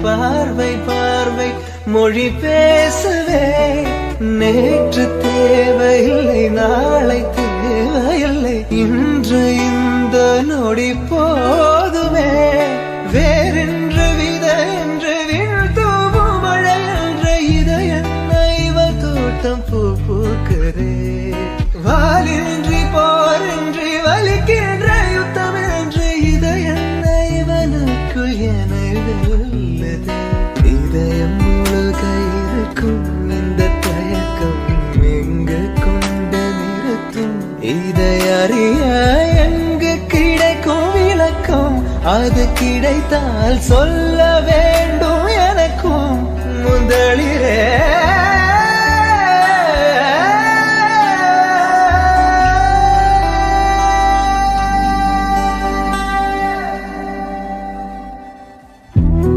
பார்வை பார்வை மொழி பேசவே நேற்று தேவையில்லை நாளை தேவையில்லை இன்று இந்த நொடி போதுமே வேறென்று வித என்று வீழ்த்தூவும் மழை என்ற இதய தோட்டம் பூ பூக்கிறே வாலின்றி போரின்றி வலிக்கின்ற யுத்தம் என்று இதய இவனுக்குள் என உள்ளது இதயம் முழுக இருக்கும் இந்த தயக்கம் எங்கு கொண்டு நிறுத்தும் இதை அறிய எங்கு கிடைக்கும் விளக்கம் அது கிடைத்தால் சொல்ல